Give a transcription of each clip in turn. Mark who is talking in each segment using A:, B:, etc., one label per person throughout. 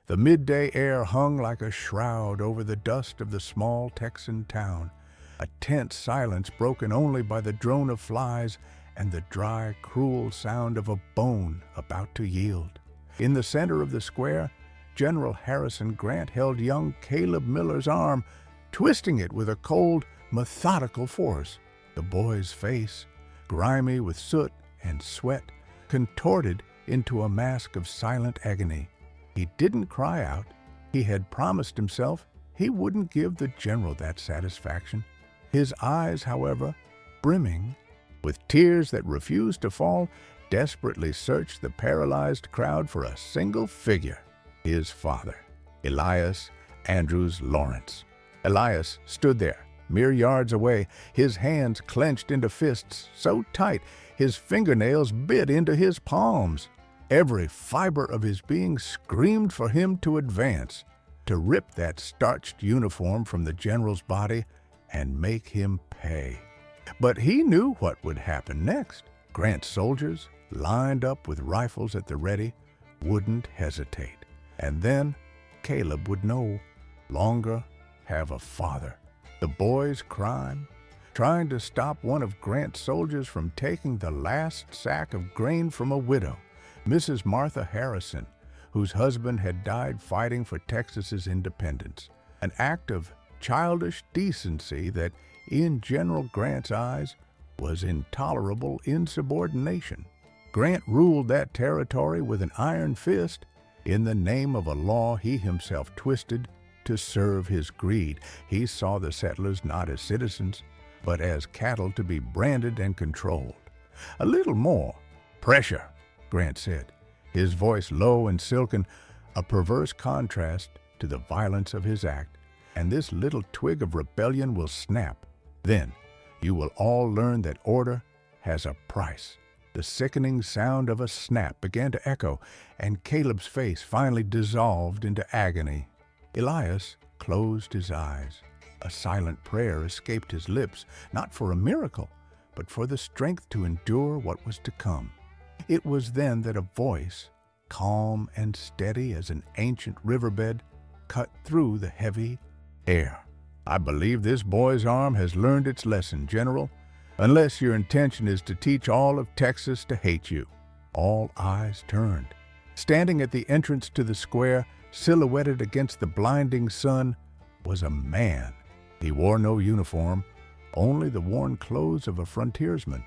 A: The midday air hung like a shroud over the dust of the small Texan town, a tense silence broken only by the drone of flies and the dry, cruel sound of a bone about to yield. In the center of the square, General Harrison Grant held young Caleb Miller's arm, twisting it with a cold, methodical force. The boy's face, grimy with soot and sweat, contorted into a mask of silent agony. He didn't cry out. He had promised himself he wouldn't give the general that satisfaction. His eyes, however, brimming with tears that refused to fall, desperately searched the paralyzed crowd for a single figure: his father, Elias Andrews Lawrence. Elias stood there, mere yards away, his hands clenched into fists so tight his fingernails bit into his palms. Every fiber of his being screamed for him to advance, to rip that starched uniform from the general's body and make him pay. But he knew what would happen next. Grant's soldiers, lined up with rifles at the ready, wouldn't hesitate. And then Caleb would no longer have a father. The boy's crime, trying to stop one of Grant's soldiers from taking the last sack of grain from a widow, Mrs. Martha Harrison, whose husband had died fighting for Texas's independence. An act of childish decency that, in General Grant's eyes, was intolerable insubordination. Grant ruled that territory with an iron fist in the name of a law he himself twisted to serve his greed. He saw the settlers not as citizens, but as cattle to be branded and controlled. "A little more pressure," Grant said, his voice low and silken, a perverse contrast to the violence of his act, "and this little twig of rebellion will snap. Then you will all learn that order has a price." The sickening sound of a snap began to echo, and Caleb's face finally dissolved into agony. Elias closed his eyes. A silent prayer escaped his lips, not for a miracle, but for the strength to endure what was to come. It was then that a voice, calm and steady as an ancient riverbed, cut through the heavy air. "I believe this boy's arm has learned its lesson, General, unless your intention is to teach all of Texas to hate you." All eyes turned. Standing at the entrance to the square, silhouetted against the blinding sun, was a man. He wore no uniform, only the worn clothes of a frontiersman.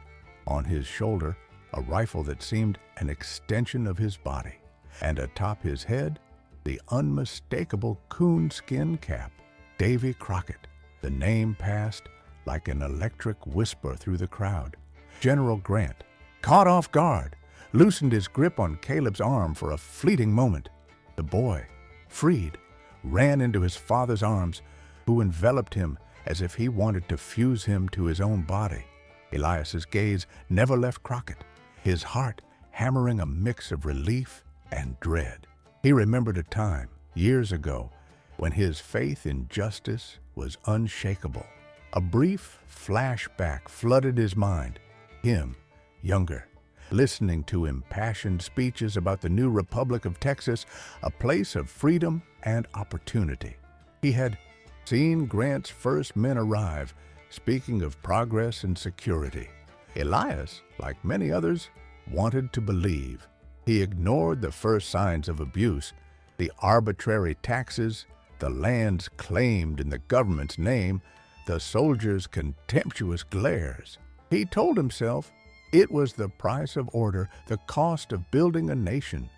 A: On his shoulder, a rifle that seemed an extension of his body, and atop his head, the unmistakable coonskin cap. Davy Crockett. The name passed like an electric whisper through the crowd. General Grant, caught off guard, loosened his grip on Caleb's arm for a fleeting moment. The boy, freed, ran into his father's arms, who enveloped him as if he wanted to fuse him to his own body. Elias's gaze never left Crockett, his heart hammering a mix of relief and dread. He remembered a time, years ago, when his faith in justice was unshakable. A brief flashback flooded his mind. Him, younger, listening to impassioned speeches about the new Republic of Texas, a place of freedom and opportunity. He had seen Grant's first men arrive, speaking of progress and security. Elias, like many others, wanted to believe. He ignored the first signs of abuse, the arbitrary taxes, the lands claimed in the government's name, the soldiers' contemptuous glares. He told himself it was the price of order, the cost of building a nation.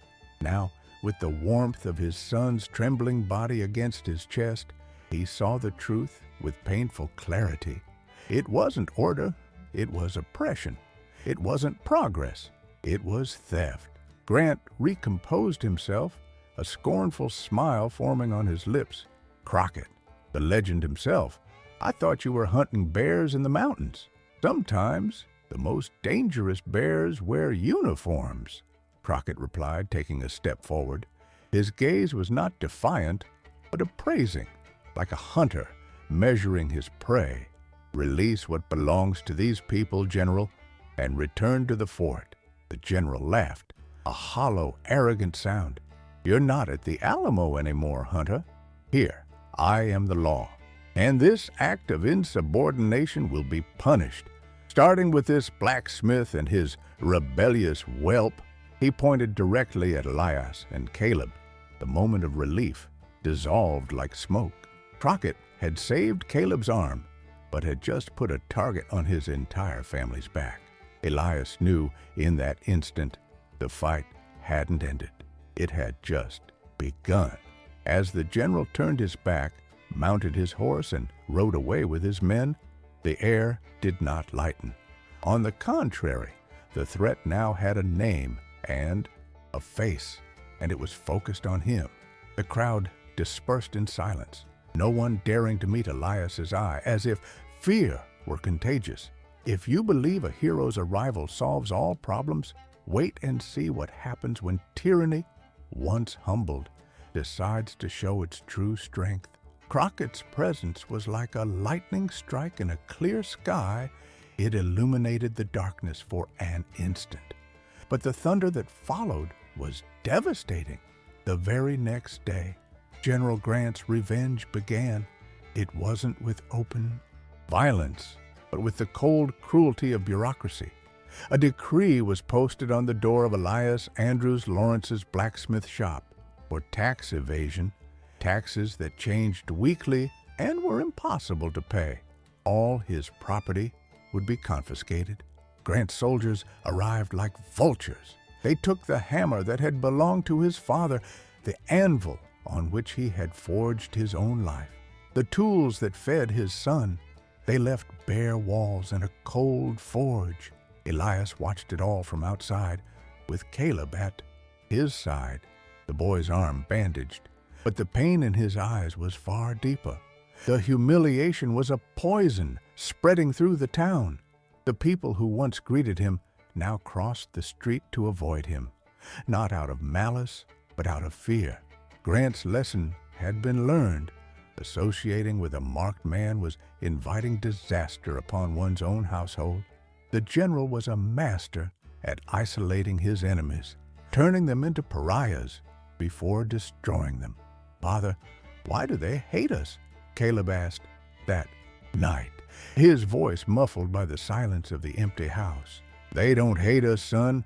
A: Now, with the warmth of his son's trembling body against his chest, he saw the truth with painful clarity. It wasn't order, it was oppression. It wasn't progress, it was theft. Grant recomposed himself, a scornful smile forming on his lips. "Crockett, the legend himself, I thought you were hunting bears in the mountains. Sometimes the most dangerous bears wear uniforms," Crockett replied, taking a step forward. His gaze was not defiant, but appraising, like a hunter measuring his prey. "Release what belongs to these people, General, and return to the fort." The general laughed, a hollow, arrogant sound. You're not at the Alamo anymore, Hunter. Here, I am the law, and this act of insubordination will be punished. Starting with this blacksmith and his rebellious whelp." He pointed directly at Elias and Caleb. The moment of relief dissolved like smoke. Crockett had saved Caleb's arm, but had just put a target on his entire family's back. Elias knew in that instant the fight hadn't ended. It had just begun. As the general turned his back, mounted his horse, and rode away with his men, the air did not lighten. On the contrary, the threat now had a name and a face, and it was focused on him. The crowd dispersed in silence, no one daring to meet Elias's eye, as if fear were contagious. If you believe a hero's arrival solves all problems, wait and see what happens when tyranny, once humbled, decides to show its true strength. Crockett's presence was like a lightning strike in a clear sky. It illuminated the darkness for an instant. But the thunder that followed was devastating. The very next day, General Grant's revenge began. It wasn't with open violence, but with the cold cruelty of bureaucracy. A decree was posted on the door of Elias Andrews Lawrence's blacksmith shop for tax evasion, taxes that changed weekly and were impossible to pay. All his property would be confiscated. Grant's soldiers arrived like vultures. They took the hammer that had belonged to his father, the anvil on which he had forged his own life, the tools that fed his son. They left bare walls and a cold forge. Elias watched it all from outside, with Caleb at his side, the boy's arm bandaged. But the pain in his eyes was far deeper. The humiliation was a poison spreading through the town. The people who once greeted him now crossed the street to avoid him, not out of malice, but out of fear. Grant's lesson had been learned. Associating with a marked man was inviting disaster upon one's own household. The general was a master at isolating his enemies, turning them into pariahs before destroying them. "Father, why do they hate us?" Caleb asked that night, his voice muffled by the silence of the empty house. "They don't hate us, son,"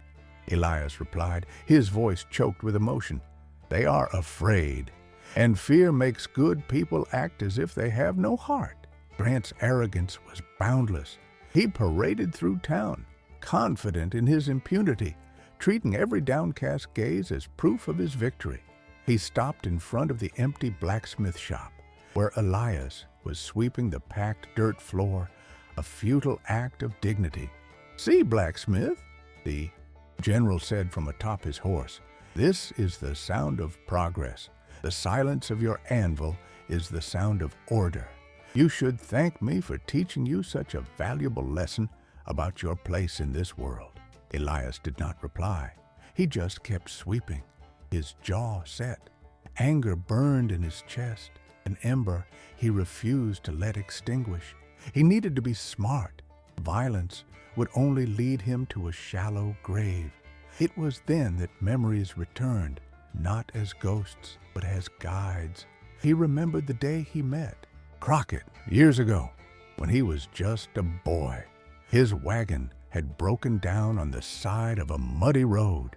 A: Elias replied, his voice choked with emotion. "They are afraid, and fear makes good people act as if they have no heart." Grant's arrogance was boundless. He paraded through town, confident in his impunity, treating every downcast gaze as proof of his victory. He stopped in front of the empty blacksmith shop, where Elias was sweeping the packed dirt floor, a futile act of dignity. "See, blacksmith," the general said from atop his horse, "this is the sound of progress. The silence of your anvil is the sound of order. You should thank me for teaching you such a valuable lesson about your place in this world." Elias did not reply. He just kept sweeping, his jaw set. Anger burned in his chest, an ember he refused to let extinguish. He needed to be smart. Violence would only lead him to a shallow grave. It was then that memories returned, not as ghosts, but as guides. He remembered the day he met Crockett years ago, when he was just a boy. His wagon had broken down on the side of a muddy road.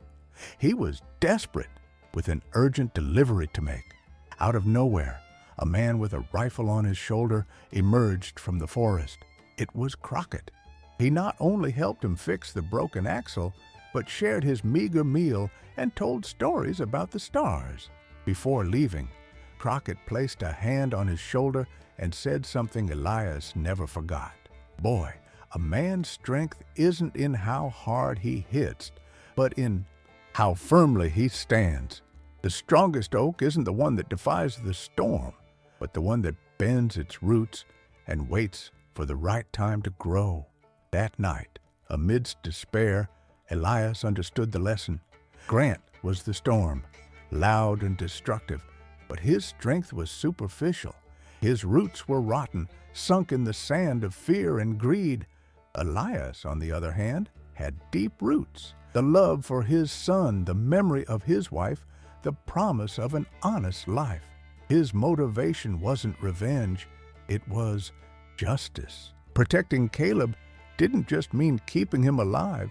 A: He was desperate, with an urgent delivery to make. Out of nowhere, a man with a rifle on his shoulder emerged from the forest. It was Crockett. He not only helped him fix the broken axle, but shared his meager meal and told stories about the stars. Before leaving, Crockett placed a hand on his shoulder and said something Elias never forgot. "Boy, a man's strength isn't in how hard he hits, but in how firmly he stands. The strongest oak isn't the one that defies the storm, but the one that bends its roots and waits for the right time to grow." That night, amidst despair, Elias understood the lesson. Grant was the storm, loud and destructive, but his strength was superficial. His roots were rotten, sunk in the sand of fear and greed. Elias, on the other hand, had deep roots. The love for his son, the memory of his wife, the promise of an honest life. His motivation wasn't revenge, it was justice. Protecting Caleb didn't just mean keeping him alive,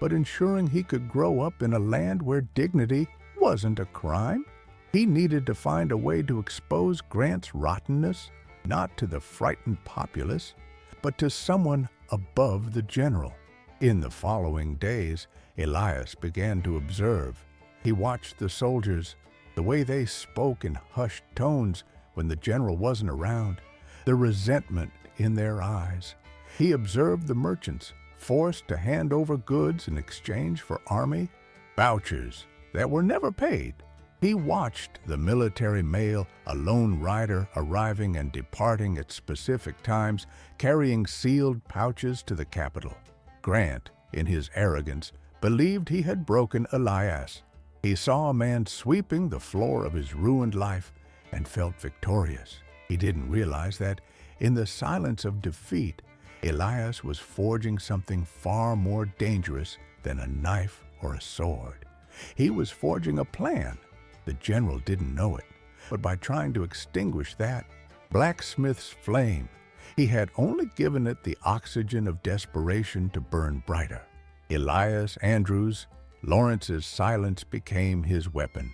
A: but ensuring he could grow up in a land where dignity wasn't a crime. He needed to find a way to expose Grant's rottenness, not to the frightened populace, but to someone above the general. In the following days, Elias began to observe. He watched the soldiers, the way they spoke in hushed tones when the general wasn't around, the resentment in their eyes. He observed the merchants, forced to hand over goods in exchange for army vouchers that were never paid. He watched the military mail, a lone rider arriving and departing at specific times, carrying sealed pouches to the capital. Grant, in his arrogance, believed he had broken Elias. He saw a man sweeping the floor of his ruined life and felt victorious. He didn't realize that, in the silence of defeat, Elias was forging something far more dangerous than a knife or a sword. He was forging a plan. The general didn't know it, but by trying to extinguish that blacksmith's flame, he had only given it the oxygen of desperation to burn brighter. Elias Andrews, Lawrence's silence became his weapon.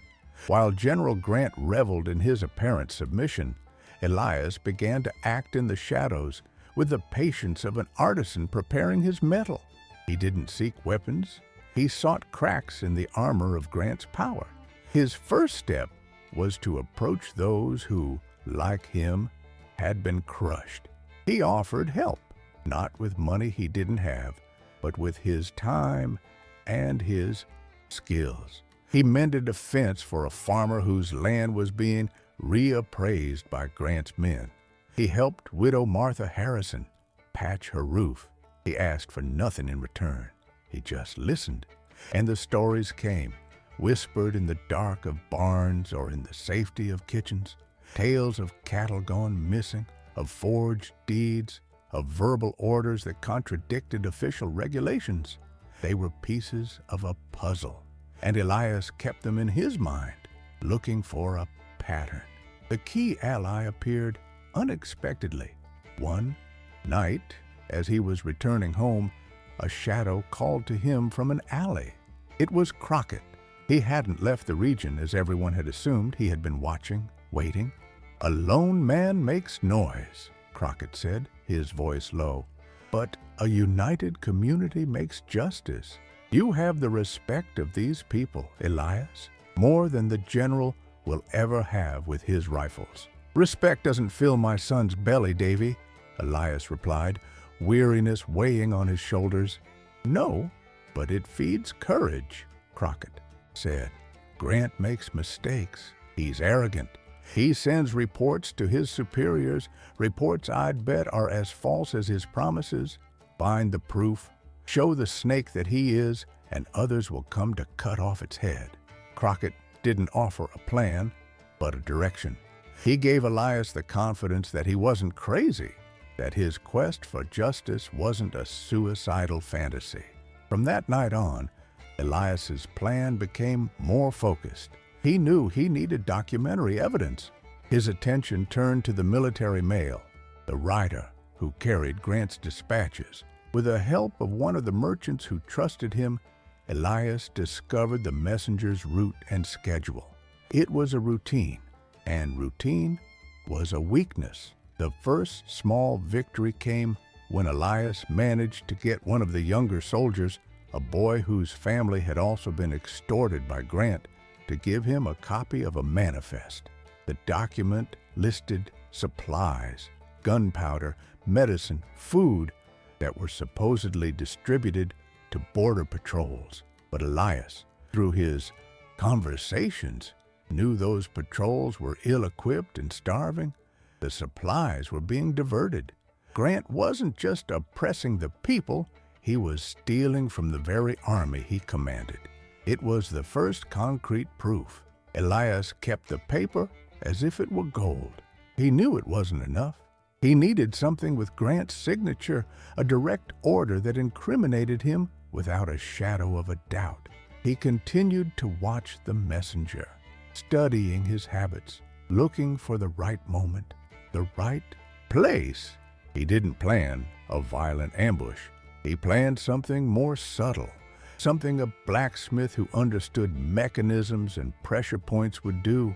A: While General Grant reveled in his apparent submission, Elias began to act in the shadows with the patience of an artisan preparing his metal. He didn't seek weapons. He sought cracks in the armor of Grant's power. His first step was to approach those who, like him, had been crushed. He offered help, not with money he didn't have, but with his time and his skills. He mended a fence for a farmer whose land was being reappraised by Grant's men. He helped widow Martha Harrison patch her roof. He asked for nothing in return. He just listened, and the stories came, whispered in the dark of barns or in the safety of kitchens, tales of cattle gone missing, of forged deeds, of verbal orders that contradicted official regulations. They were pieces of a puzzle, and Elias kept them in his mind, looking for a pattern. The key ally appeared unexpectedly. One night, as he was returning home, a shadow called to him from an alley. It was Crockett. He hadn't left the region as everyone had assumed. He had been watching, waiting. "A lone man makes noise," Crockett said, his voice low. "But a united community makes justice. You have the respect of these people, Elias, more than the general will ever have with his rifles." "Respect doesn't fill my son's belly, Davy," Elias replied, weariness weighing on his shoulders. "No, but it feeds courage," Crockett said. "Grant makes mistakes. He's arrogant. He sends reports to his superiors, reports I'd bet are as false as his promises. Find the proof, show the snake that he is, and others will come to cut off its head." Crockett didn't offer a plan, but a direction. He gave Elias the confidence that he wasn't crazy, that his quest for justice wasn't a suicidal fantasy. From that night on, Elias's plan became more focused. He knew he needed documentary evidence. His attention turned to the military mail, the rider who carried Grant's dispatches. With the help of one of the merchants who trusted him, Elias discovered the messenger's route and schedule. It was a routine, and routine was a weakness. The first small victory came when Elias managed to get one of the younger soldiers, a boy whose family had also been extorted by Grant, to give him a copy of a manifest. The document listed supplies, gunpowder, medicine, food that were supposedly distributed to border patrols. But Elias, through his conversations, knew those patrols were ill-equipped and starving. The supplies were being diverted. Grant wasn't just oppressing the people, he was stealing from the very army he commanded. It was the first concrete proof. Elias kept the paper as if it were gold. He knew it wasn't enough. He needed something with Grant's signature, a direct order that incriminated him without a shadow of a doubt. He continued to watch the messenger. studying his habits, looking for the right moment, the right place. He didn't plan a violent ambush. He planned something more subtle, something a blacksmith who understood mechanisms and pressure points would do.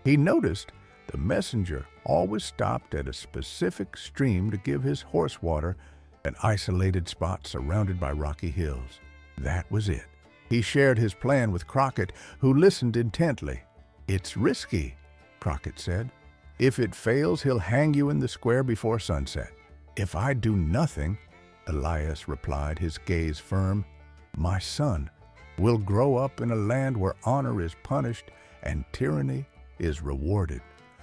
A: He noticed the messenger always stopped at a specific stream to give his horse water, an isolated spot surrounded by rocky hills. That was it. He shared his plan with Crockett, who listened intently. "It's risky," Crockett said. "If it fails, he'll hang you in the square before sunset." "If I do nothing," Elias replied, his gaze firm, "my son will grow up in a land where honor is punished and tyranny is rewarded.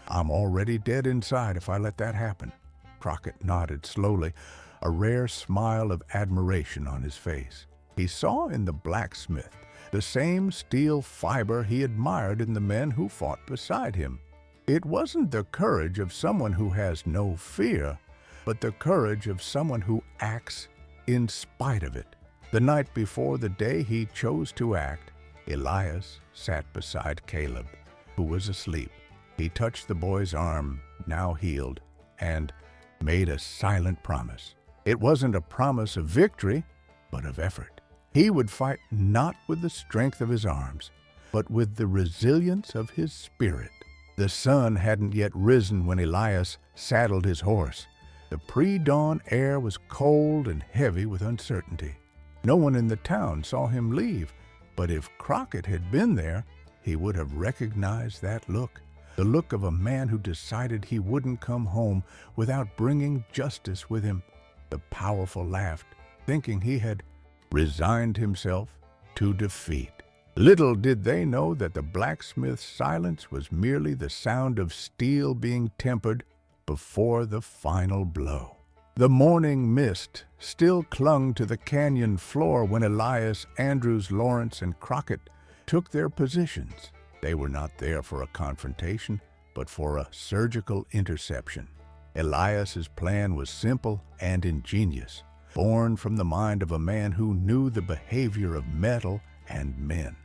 A: I'm already dead inside if I let that happen." Crockett nodded slowly, a rare smile of admiration on his face. He saw in the blacksmith the same steel fiber he admired in the men who fought beside him. It wasn't the courage of someone who has no fear, but the courage of someone who acts in spite of it. The night before the day he chose to act, Elias sat beside Caleb, who was asleep. He touched the boy's arm, now healed, and made a silent promise. It wasn't a promise of victory, but of effort. He would fight not with the strength of his arms, but with the resilience of his spirit. The sun hadn't yet risen when Elias saddled his horse. The pre-dawn air was cold and heavy with uncertainty. No one in the town saw him leave, but if Crockett had been there, he would have recognized that look, the look of a man who decided he wouldn't come home without bringing justice with him. The powerful laughed, thinking he had resigned himself to defeat. Little did they know that the blacksmith's silence was merely the sound of steel being tempered before the final blow. The morning mist still clung to the canyon floor when Elias, Andrews, Lawrence, and Crockett took their positions. They were not there for a confrontation, but for a surgical interception. Elias's plan was simple and ingenious, born from the mind of a man who knew the behavior of metal and men.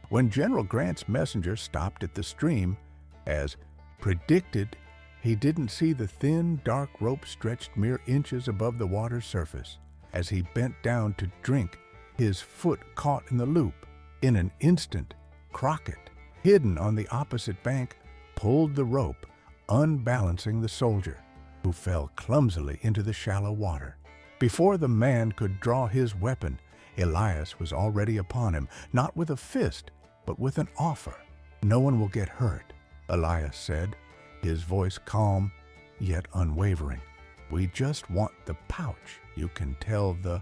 A: When General Grant's messenger stopped at the stream, as predicted, he didn't see the thin, dark rope stretched mere inches above the water's surface. As he bent down to drink, his foot caught in the loop. In an instant, Crockett, hidden on the opposite bank, pulled the rope, unbalancing the soldier, who fell clumsily into the shallow water. Before the man could draw his weapon, Elias was already upon him, not with a fist, but with an offer. "No one will get hurt," Elias said, his voice calm yet unwavering. "We just want the pouch. You can tell the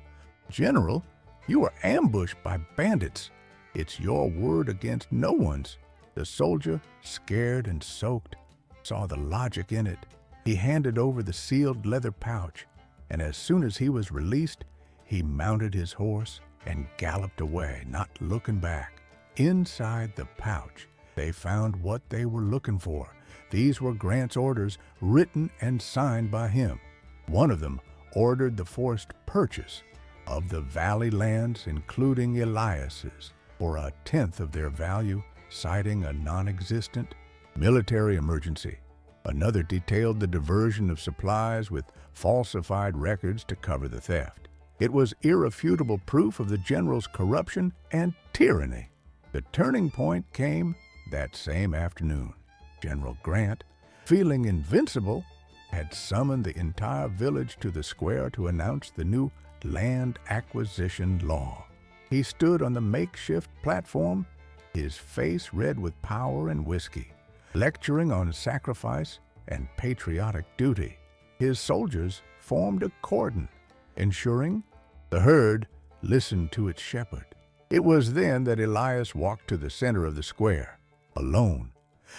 A: general you were ambushed by bandits. It's your word against no one's." The soldier, scared and soaked, saw the logic in it. He handed over the sealed leather pouch, and as soon as he was released, he mounted his horse and galloped away, not looking back. Inside the pouch, they found what they were looking for. These were Grant's orders, written and signed by him. One of them ordered the forced purchase of the valley lands, including Elias's, for 1/10 of their value, citing a non-existent military emergency. Another detailed the diversion of supplies with falsified records to cover the theft. It was irrefutable proof of the general's corruption and tyranny. The turning point came that same afternoon. General Grant, feeling invincible, had summoned the entire village to the square to announce the new land acquisition law. He stood on the makeshift platform, his face red with power and whiskey, lecturing on sacrifice and patriotic duty. His soldiers formed a cordon, ensuring the herd listened to its shepherd. It was then that Elias walked to the center of the square, alone.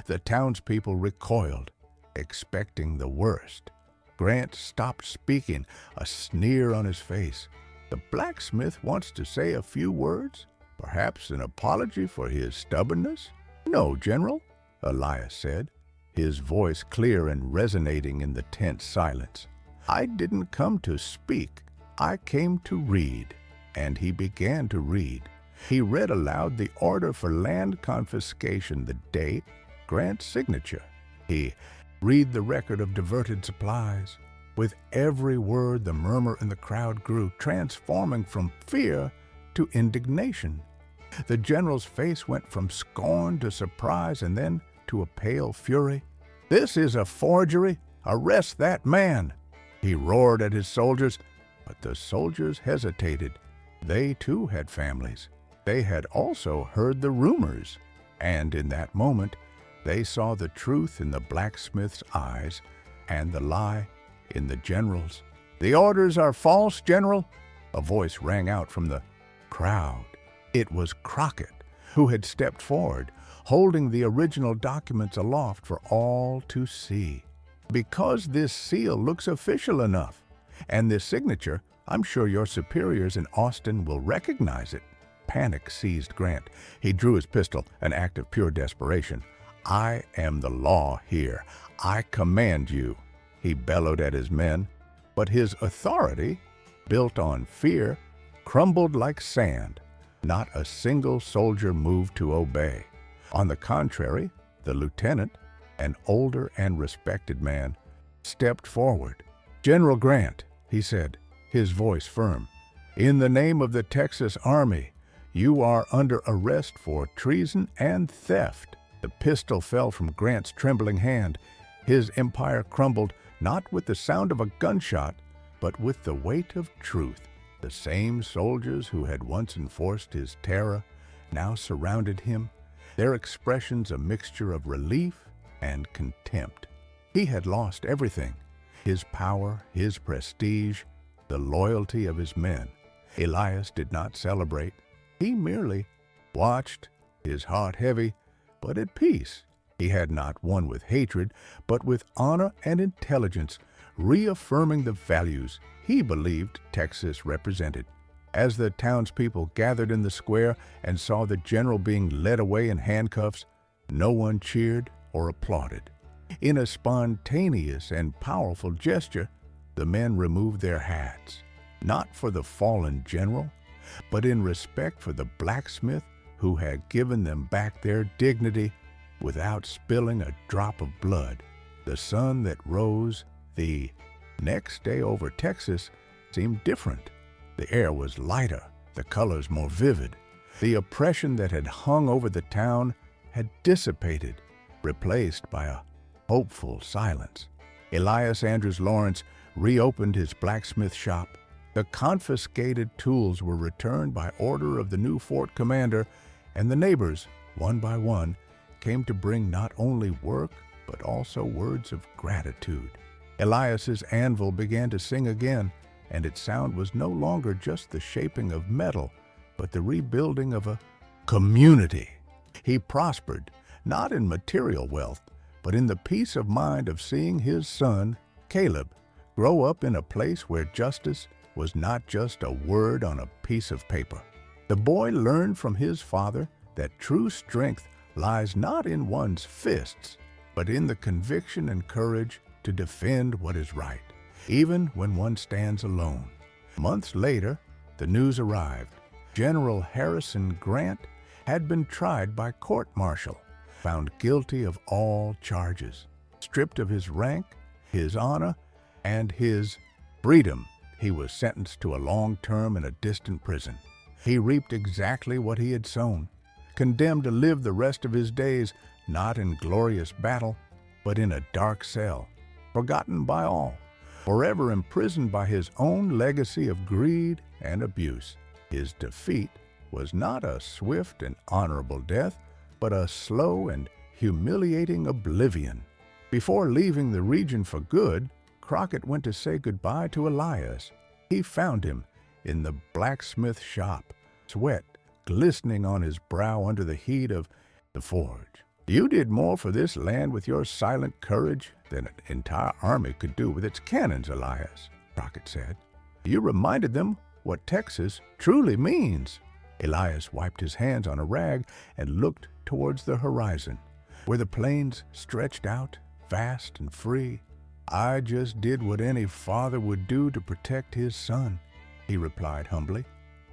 A: The townspeople recoiled, expecting the worst. Grant stopped speaking, a sneer on his face. "The blacksmith wants to say a few words, perhaps an apology for his stubbornness?" "No, General," Elias said, his voice clear and resonating in the tense silence. "I didn't come to speak. I came to read." And he began to read. He read aloud the order for land confiscation, the date, Grant's signature. He read the record of diverted supplies. With every word, the murmur in the crowd grew, transforming from fear to indignation. The general's face went from scorn to surprise and then to a pale fury. "This is a forgery! Arrest that man!" He roared at his soldiers, but the soldiers hesitated. They too had families. They had also heard the rumors, and in that moment, they saw the truth in the blacksmith's eyes and the lie in the general's. "The orders are false, General!" A voice rang out from the crowd. It was Crockett, who had stepped forward, holding the original documents aloft for all to see. "Because this seal looks official enough, and this signature, I'm sure your superiors in Austin will recognize it." Panic seized Grant. He drew his pistol, an act of pure desperation. "I am the law here. I command you," he bellowed at his men. But his authority, built on fear, crumbled like sand. Not a single soldier moved to obey. On the contrary, the lieutenant, an older and respected man, stepped forward. "General Grant," he said, his voice firm, "in the name of the Texas Army, you are under arrest for treason and theft." The pistol fell from Grant's trembling hand. His empire crumbled, not with the sound of a gunshot, but with the weight of truth. The same soldiers who had once enforced his terror now surrounded him, their expressions a mixture of relief and contempt. He had lost everything: his power, his prestige, the loyalty of his men. Elias did not celebrate. He merely watched, his heart heavy, but at peace. He had not won with hatred, but with honor and intelligence, reaffirming the values he believed Texas represented. As the townspeople gathered in the square and saw the general being led away in handcuffs, no one cheered or applauded. In a spontaneous and powerful gesture, the men removed their hats, not for the fallen general, but in respect for the blacksmith who had given them back their dignity without spilling a drop of blood. The sun that rose the next day over Texas seemed different. The air was lighter, the colors more vivid. The oppression that had hung over the town had dissipated, replaced by a hopeful silence. Elias Andrews Lawrence reopened his blacksmith shop. The confiscated tools were returned by order of the new fort commander, and the neighbors, one by one, came to bring not only work, but also words of gratitude. Elias's anvil began to sing again, and its sound was no longer just the shaping of metal, but the rebuilding of a community. He prospered, not in material wealth, but in the peace of mind of seeing his son, Caleb, grow up in a place where justice was not just a word on a piece of paper. The boy learned from his father that true strength lies not in one's fists, but in the conviction and courage to defend what is right, even when one stands alone. Months later, the news arrived. General Harrison Grant had been tried by court-martial, found guilty of all charges, stripped of his rank, his honor, and his freedom. He was sentenced to a long term in a distant prison. He reaped exactly what he had sown, condemned to live the rest of his days not in glorious battle, but in a dark cell, forgotten by all, forever imprisoned by his own legacy of greed and abuse. His defeat was not a swift and honorable death, but a slow and humiliating oblivion. Before leaving the region for good, Crockett went to say goodbye to Elias. He found him in the blacksmith shop, sweat glistening on his brow under the heat of the forge. "You did more for this land with your silent courage than an entire army could do with its cannons, Elias," Crockett said. "You reminded them what Texas truly means." Elias wiped his hands on a rag and looked towards the horizon, where the plains stretched out, vast and free. "I just did what any father would do to protect his son," he replied humbly.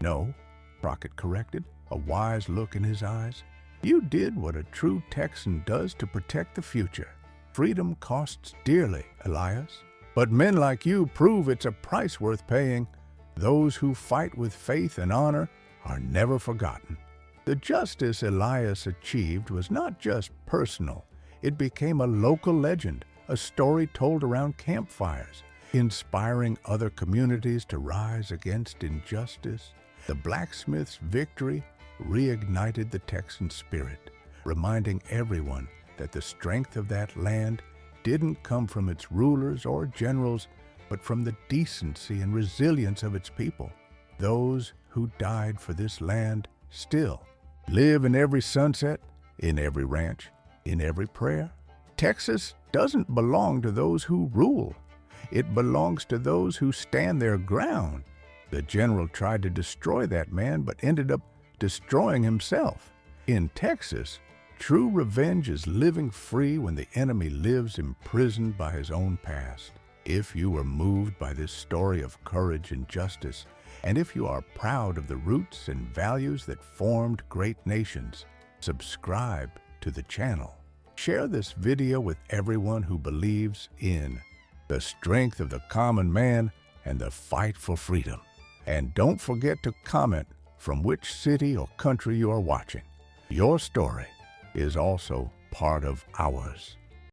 A: "No," Crockett corrected, a wise look in his eyes. You did what a true Texan does to protect the future. Freedom costs dearly, Elias. But men like you prove it's a price worth paying. Those who fight with faith and honor are never forgotten. The justice Elias achieved was not just personal. It became a local legend, a story told around campfires, inspiring other communities to rise against injustice. The blacksmith's victory reignited the Texan spirit, reminding everyone that the strength of that land didn't come from its rulers or generals, but from the decency and resilience of its people. Those who died for this land still live in every sunset, in every ranch, in every prayer. Texas doesn't belong to those who rule. It belongs to those who stand their ground. The general tried to destroy that man, but ended up destroying himself. In Texas, true revenge is living free when the enemy lives imprisoned by his own past. If you are moved by this story of courage and justice, and if you are proud of the roots and values that formed great nations, subscribe to the channel. Share this video with everyone who believes in the strength of the common man and the fight for freedom. And don't forget to comment from which city or country you are watching. Your story is also part of ours.